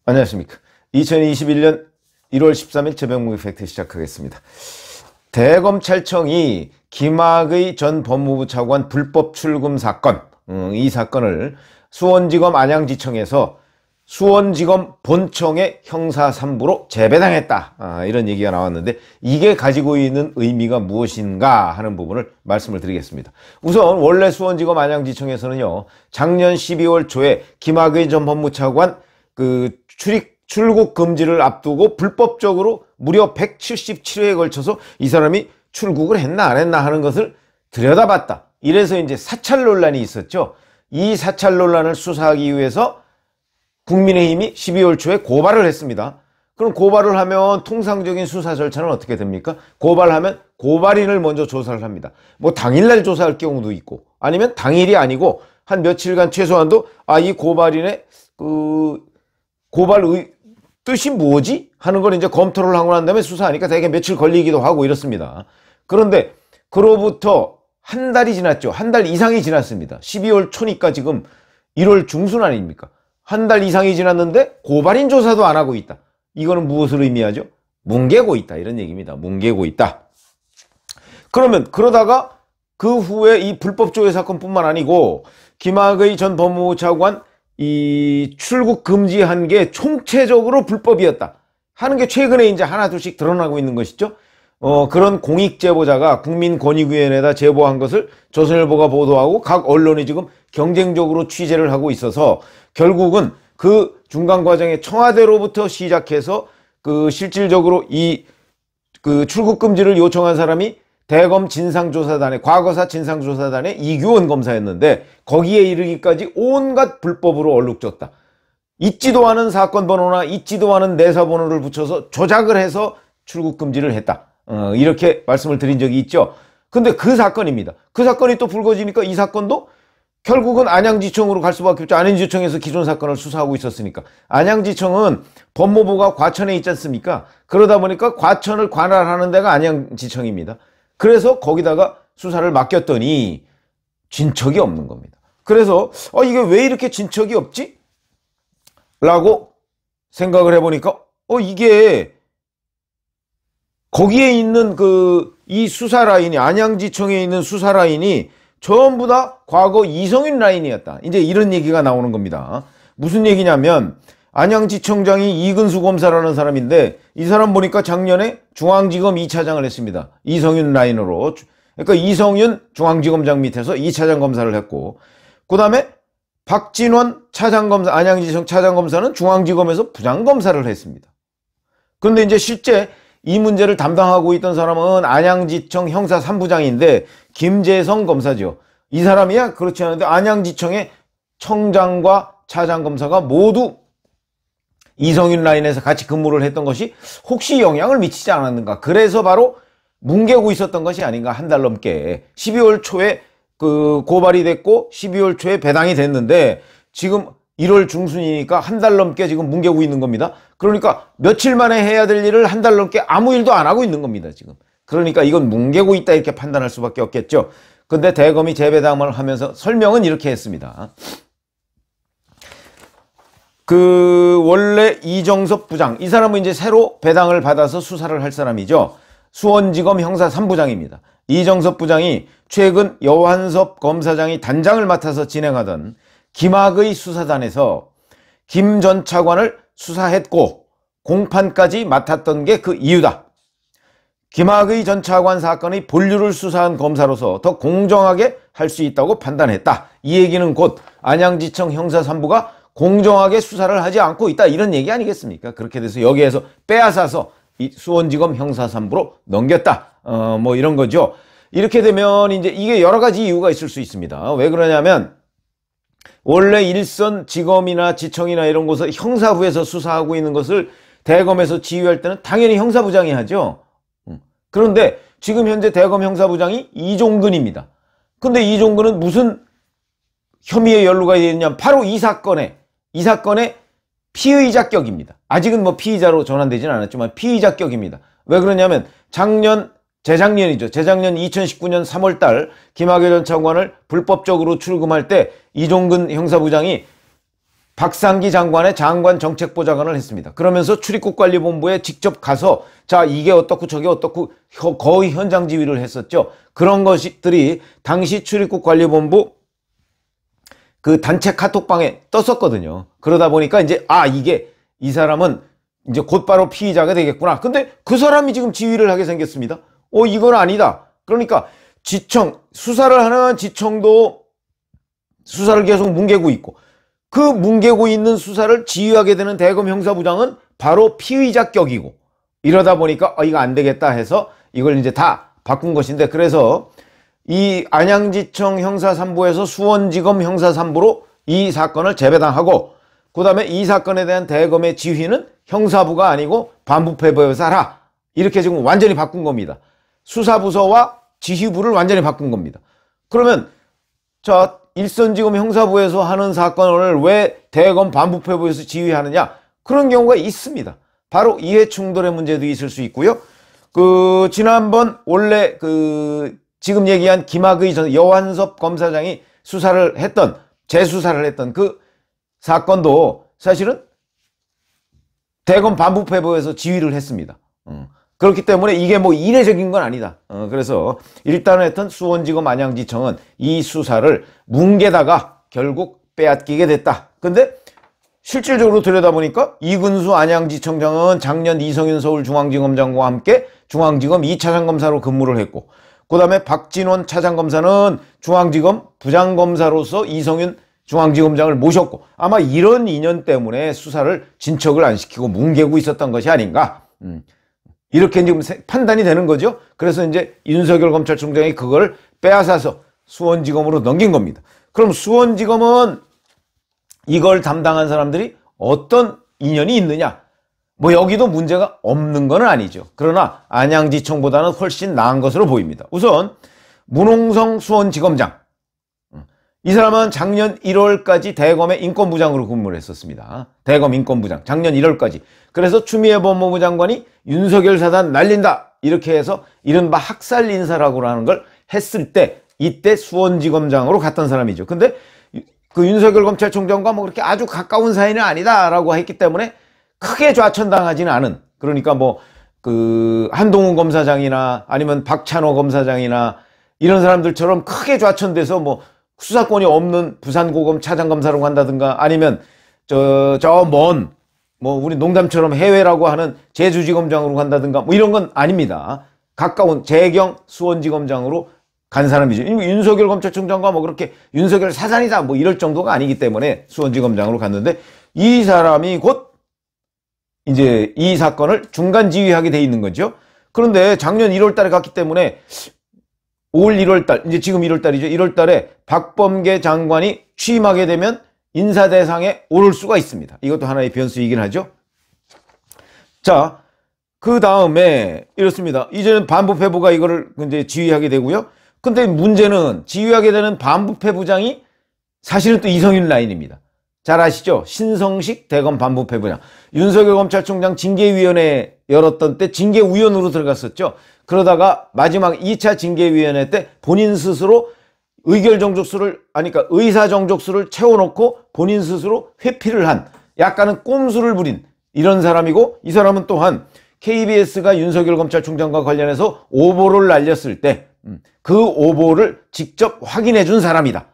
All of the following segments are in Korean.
안녕하십니까. 2021년 1월 13일 새벽무기 팩트 시작하겠습니다. 대검찰청이 김학의 전 법무부 차관 불법 출금 사건, 이 사건을 수원지검 안양지청에서 수원지검 본청의 형사 3부로 재배당했다. 이런 얘기가 나왔는데 이게 가지고 있는 의미가 무엇인가 하는 부분을 말씀을 드리겠습니다. 우선 원래 수원지검 안양지청에서는요, 작년 12월 초에 김학의 전 법무차관 출국 금지를 앞두고 불법적으로 무려 177회에 걸쳐서 이 사람이 출국을 했나 안 했나 하는 것을 들여다봤다. 이래서 이제 사찰 논란이 있었죠. 이 사찰 논란을 수사하기 위해서 국민의힘이 12월 초에 고발을 했습니다. 그럼 고발을 하면 통상적인 수사 절차는 어떻게 됩니까? 고발하면 고발인을 먼저 조사를 합니다. 뭐 당일날 조사할 경우도 있고 아니면 당일이 아니고 한 며칠간 최소한도 이 고발인의 고발 뜻이 뭐지? 하는 걸 이제 검토를 하고 난 다음에 수사하니까 되게 며칠 걸리기도 하고 이렇습니다. 그런데 그로부터 한 달이 지났죠. 한 달 이상이 지났습니다. 12월 초니까 지금 1월 중순 아닙니까? 한 달 이상이 지났는데 고발인 조사도 안 하고 있다. 이거는 무엇을 의미하죠? 뭉개고 있다. 이런 얘기입니다. 뭉개고 있다. 그러면 그러다가 그 후에 이 불법 조회 사건뿐만 아니고 김학의 전 법무부 차관 이 출국 금지한 게 총체적으로 불법이었다 하는 게 최근에 이제 하나둘씩 드러나고 있는 것이죠. 그런 공익 제보자가 국민권익위원회에다 제보한 것을 조선일보가 보도하고 각 언론이 지금 경쟁적으로 취재를 하고 있어서 결국은 그 중간 과정에 청와대로부터 시작해서 실질적으로 출국 금지를 요청한 사람이 대검 진상조사단의 과거사 진상조사단의 이규원 검사였는데 거기에 이르기까지 온갖 불법으로 얼룩졌다. 있지도 않은 사건 번호나 있지도 않은 내사 번호를 붙여서 조작을 해서 출국 금지를 했다. 이렇게 말씀을 드린 적이 있죠. 근데 그 사건입니다. 그 사건이 또 불거지니까 이 사건도 결국은 안양지청으로 갈 수밖에 없죠. 안양지청에서 기존 사건을 수사하고 있었으니까. 안양지청은 법무부가 과천에 있지 않습니까? 그러다 보니까 과천을 관할하는 데가 안양지청입니다. 그래서 거기다가 수사를 맡겼더니 진척이 없는 겁니다. 그래서 이게 왜 이렇게 진척이 없지? 라고 생각을 해보니까 이게 거기에 있는 이 수사 라인이 안양지청에 있는 수사 라인이 전부 다 과거 이성윤 라인이었다. 이제 이런 얘기가 나오는 겁니다. 무슨 얘기냐면 안양지청장이 이근수 검사라는 사람인데 이 사람 보니까 작년에 중앙지검 2차장을 했습니다. 이성윤 라인으로. 그러니까 이성윤 중앙지검장 밑에서 2차장 검사를 했고 그 다음에 박진원 차장검사, 안양지청 차장검사는 중앙지검에서 부장검사를 했습니다. 그런데 이제 실제 이 문제를 담당하고 있던 사람은 안양지청 형사 3부장인데 김재성 검사죠. 이 사람이야 그렇지 않은데 안양지청의 청장과 차장검사가 모두 이성윤 라인에서 같이 근무를 했던 것이 혹시 영향을 미치지 않았는가. 그래서 바로 뭉개고 있었던 것이 아닌가. 한 달 넘게 12월 초에 고발이 됐고 12월 초에 배당이 됐는데 지금 1월 중순이니까 한 달 넘게 지금 뭉개고 있는 겁니다. 그러니까 며칠 만에 해야 될 일을 한 달 넘게 아무 일도 안 하고 있는 겁니다. 지금. 그러니까 이건 뭉개고 있다 이렇게 판단할 수밖에 없겠죠. 근데 대검이 재배당을 하면서 설명은 이렇게 했습니다. 원래 이정섭 부장, 이 사람은 이제 새로 배당을 받아서 수사를 할 사람이죠. 수원지검 형사 3부장입니다. 이정섭 부장이 최근 여환섭 검사장이 단장을 맡아서 진행하던 김학의 수사단에서 김 전 차관을 수사했고 공판까지 맡았던 게 그 이유다. 김학의 전 차관 사건의 본류를 수사한 검사로서 더 공정하게 할 수 있다고 판단했다. 이 얘기는 곧 안양지청 형사 3부가 공정하게 수사를 하지 않고 있다 이런 얘기 아니겠습니까? 그렇게 돼서 여기에서 빼앗아서 이 수원지검 형사 3부로 넘겼다. 뭐 이런 거죠. 이렇게 되면 이제 이게 여러 가지 이유가 있을 수 있습니다. 왜 그러냐면 원래 일선 지검이나 지청이나 이런 곳을 형사부에서 수사하고 있는 것을 대검에서 지휘할 때는 당연히 형사부장이 하죠. 그런데 지금 현재 대검 형사부장이 이종근입니다. 근데 이종근은 무슨 혐의에 연루가 되어 있느냐? 바로 이 사건의 피의자격입니다. 아직은 뭐 피의자로 전환되지는 않았지만 피의자격입니다. 왜 그러냐면 재작년이죠. 재작년 2019년 3월달 김학의 전 차관을 불법적으로 출금할 때 이종근 형사부장이 박상기 장관의 장관 정책보좌관을 했습니다. 그러면서 출입국관리본부에 직접 가서 자 이게 어떻고 저게 어떻고 거의 현장 지휘를 했었죠. 그런 것들이 당시 출입국관리본부 그 단체 카톡방에 떴었거든요. 그러다 보니까 이제 이게 이 사람은 이제 곧바로 피의자가 되겠구나. 근데 그 사람이 지금 지휘를 하게 생겼습니다. 이건 아니다. 그러니까 지청, 수사를 하는 지청도 수사를 계속 뭉개고 있고 그 뭉개고 있는 수사를 지휘하게 되는 대검 형사부장은 바로 피의자격이고 이러다 보니까 이거 안 되겠다 해서 이걸 이제 다 바꾼 것인데 그래서 이 안양지청 형사 3부에서 수원지검 형사 3부로 이 사건을 재배당하고 그 다음에 이 사건에 대한 대검의 지휘는 형사부가 아니고 반부패부에서 하라. 이렇게 지금 완전히 바꾼 겁니다. 수사부서와 지휘부를 완전히 바꾼 겁니다. 그러면 자 일선지검 형사부에서 하는 사건을 왜 대검 반부패부에서 지휘하느냐? 그런 경우가 있습니다. 바로 이해충돌의 문제도 있을 수 있고요. 지난번 원래 지금 얘기한 김학의 전 여환섭 검사장이 재수사를 했던 그 사건도 사실은 대검 반부패부에서 지휘를 했습니다. 그렇기 때문에 이게 뭐 이례적인 건 아니다. 그래서 일단은 했던 수원지검 안양지청은 이 수사를 뭉개다가 결국 빼앗기게 됐다. 근데 실질적으로 들여다보니까 이근수 안양지청장은 작년 이성윤 서울중앙지검장과 함께 중앙지검 2차장 검사로 근무를 했고 그 다음에 박진원 차장검사는 중앙지검 부장검사로서 이성윤 중앙지검장을 모셨고 아마 이런 인연 때문에 수사를 진척을 안 시키고 뭉개고 있었던 것이 아닌가. 이렇게 지금 판단이 되는 거죠. 그래서 이제 윤석열 검찰총장이 그걸 빼앗아서 수원지검으로 넘긴 겁니다. 그럼 수원지검은 이걸 담당한 사람들이 어떤 인연이 있느냐? 뭐 여기도 문제가 없는 건 아니죠. 그러나 안양지청보다는 훨씬 나은 것으로 보입니다. 우선 문홍성 수원지검장. 이 사람은 작년 1월까지 대검의 인권부장으로 근무를 했었습니다. 대검 인권부장. 작년 1월까지. 그래서 추미애 법무부 장관이 윤석열 사단 날린다. 이렇게 해서 이른바 학살 인사라고 하는 걸 했을 때 이때 수원지검장으로 갔던 사람이죠. 근데 그 윤석열 검찰총장과 뭐 그렇게 아주 가까운 사이는 아니다라고 했기 때문에 크게 좌천당하지는 않은 그러니까 뭐 한동훈 검사장이나 아니면 박찬호 검사장이나 이런 사람들처럼 크게 좌천돼서 뭐 수사권이 없는 부산고검 차장검사로 간다든가 아니면 뭐 우리 농담처럼 해외라고 하는 제주지검장으로 간다든가 뭐 이런 건 아닙니다. 가까운 재경 수원지검장으로 간 사람이죠. 윤석열 검찰총장과 뭐 그렇게 윤석열 사단이다 뭐 이럴 정도가 아니기 때문에 수원지검장으로 갔는데 이 사람이 곧 이제 이 사건을 중간 지휘하게 돼 있는 거죠. 그런데 작년 1월 달에 갔기 때문에 올 1월 달, 이제 지금 1월 달이죠. 1월 달에 박범계 장관이 취임하게 되면 인사 대상에 오를 수가 있습니다. 이것도 하나의 변수이긴 하죠. 자, 그 다음에 이렇습니다. 이제는 반부패부가 이거를 이제 지휘하게 되고요. 근데 문제는 지휘하게 되는 반부패부장이 사실은 또 이성윤 라인입니다. 잘 아시죠? 신성식 대검 반부패부장. 윤석열 검찰총장 징계위원회 열었던 때 징계위원으로 들어갔었죠. 그러다가 마지막 2차 징계위원회 때 본인 스스로 그러니까 의사정족수를 채워놓고 본인 스스로 회피를 한 약간은 꼼수를 부린 이런 사람이고 이 사람은 또한 KBS가 윤석열 검찰총장과 관련해서 오보를 날렸을 때 그 오보를 직접 확인해 준 사람이다.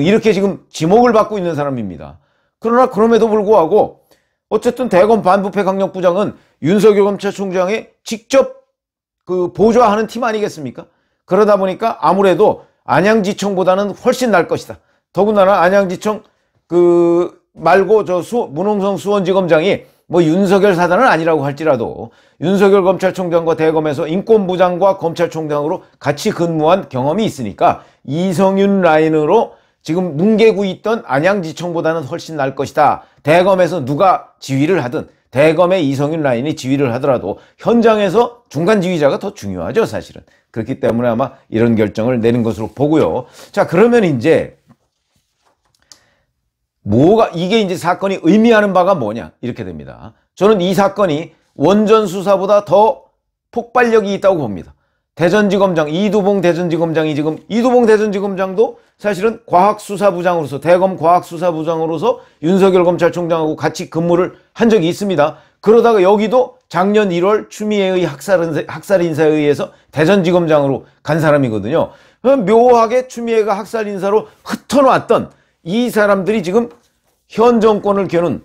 이렇게 지금 지목을 받고 있는 사람입니다. 그러나 그럼에도 불구하고 어쨌든 대검 반부패 강력부장은 윤석열 검찰총장에 직접 보좌하는 팀 아니겠습니까? 그러다 보니까 아무래도 안양지청보다는 훨씬 날 것이다. 더군다나 안양지청 말고 문홍성 수원지검장이 뭐 윤석열 사단은 아니라고 할지라도 윤석열 검찰총장과 대검에서 인권부장과 검찰총장으로 같이 근무한 경험이 있으니까 이성윤 라인으로 지금 뭉개고 있던 안양지청보다는 훨씬 날 것이다. 대검에서 누가 지휘를 하든 대검의 이성윤 라인이 지휘를 하더라도 현장에서 중간 지휘자가 더 중요하죠, 사실은. 그렇기 때문에 아마 이런 결정을 내는 것으로 보고요. 자, 그러면 이제 이게 이제 사건이 의미하는 바가 뭐냐? 이렇게 됩니다. 저는 이 사건이 원전 수사보다 더 폭발력이 있다고 봅니다. 대전지검장, 이두봉 대전지검장이 이두봉 대전지검장도 사실은 과학수사부장으로서, 대검 과학수사부장으로서 윤석열 검찰총장하고 같이 근무를 한 적이 있습니다. 그러다가 여기도 작년 1월 추미애의 학살 인사에 의해서 대전지검장으로 간 사람이거든요. 묘하게 추미애가 학살 인사로 흩어놨던 이 사람들이 지금 현 정권을 겨눈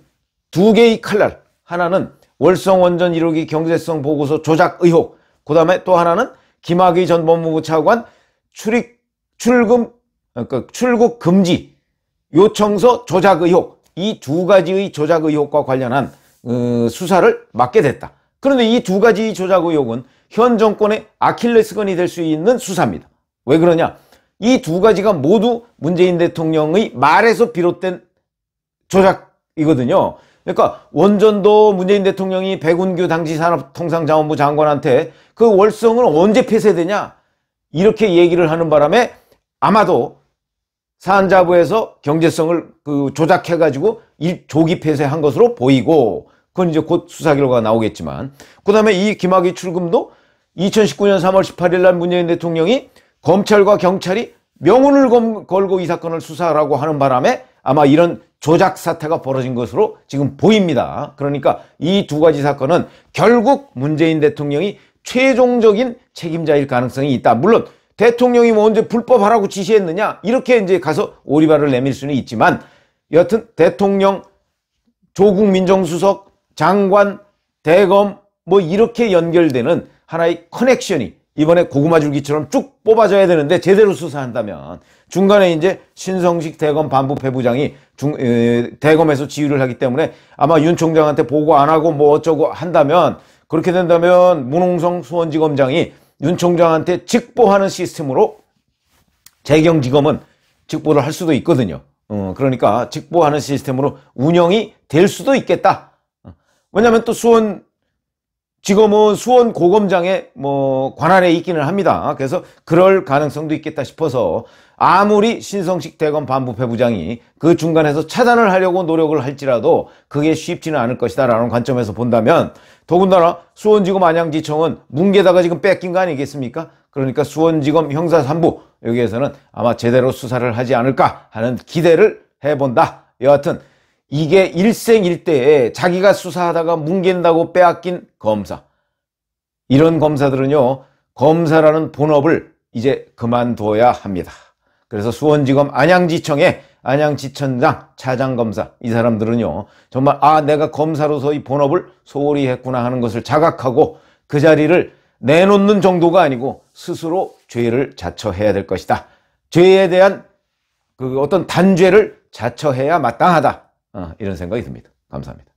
두 개의 칼날, 하나는 월성원전 1호기 경제성 보고서 조작 의혹, 그 다음에 또 하나는 김학의 전 법무부 차관 출국 금지 요청서 조작 의혹, 이 두 가지의 조작 의혹과 관련한 수사를 맡게 됐다. 그런데 이 두 가지 조작 의혹은 현 정권의 아킬레스건이 될 수 있는 수사입니다. 왜 그러냐? 이 두 가지가 모두 문재인 대통령의 말에서 비롯된 조작이거든요. 그러니까 원전도 문재인 대통령이 백운규 당시 산업통상자원부 장관한테 그 월성은 언제 폐쇄되냐 이렇게 얘기를 하는 바람에 아마도 산자부에서 경제성을 조작해가지고 조기 폐쇄한 것으로 보이고, 그건 이제 곧 수사 결과가 나오겠지만, 그 다음에 이 김학의 출금도 2019년 3월 18일 날 문재인 대통령이 검찰과 경찰이 명운을 걸고 이 사건을 수사하라고 하는 바람에 아마 이런 조작 사태가 벌어진 것으로 지금 보입니다. 그러니까 이 두 가지 사건은 결국 문재인 대통령이 최종적인 책임자일 가능성이 있다. 물론 대통령이 뭐 언제 불법하라고 지시했느냐 이렇게 이제 가서 오리발을 내밀 수는 있지만, 여하튼 대통령, 조국 민정수석, 장관, 대검 뭐 이렇게 연결되는 하나의 커넥션이 이번에 고구마 줄기처럼 쭉 뽑아져야 되는데, 제대로 수사한다면 중간에 이제 신성식 대검 반부패부장이 대검에서 지휘를 하기 때문에 아마 윤 총장한테 보고 안 하고 뭐 어쩌고 한다면, 그렇게 된다면 문홍성 수원지검장이 윤 총장한테 직보하는 시스템으로 재경지검은 직보를 할 수도 있거든요. 그러니까 직보하는 시스템으로 운영이 될 수도 있겠다. 왜냐하면 또 수원지검은 수원 고검장의 뭐 관할에 있기는 합니다. 그래서 그럴 가능성도 있겠다 싶어서, 아무리 신성식 대검 반부패부장이 그 중간에서 차단을 하려고 노력을 할지라도 그게 쉽지는 않을 것이다 라는 관점에서 본다면, 더군다나 수원지검 안양지청은 뭉개다가 지금 뺏긴 거 아니겠습니까? 그러니까 수원지검 형사 3부 여기에서는 아마 제대로 수사를 하지 않을까 하는 기대를 해본다. 여하튼 이게 일생일대에 자기가 수사하다가 뭉갠다고 빼앗긴 검사, 이런 검사들은요, 검사라는 본업을 이제 그만둬야 합니다. 그래서 수원지검 안양지청의 안양지청장, 차장검사, 이 사람들은요 정말 내가 검사로서 이 본업을 소홀히 했구나 하는 것을 자각하고 그 자리를 내놓는 정도가 아니고 스스로 죄를 자처해야 될 것이다. 죄에 대한 어떤 단죄를 자처해야 마땅하다. 이런 생각이 듭니다. 감사합니다.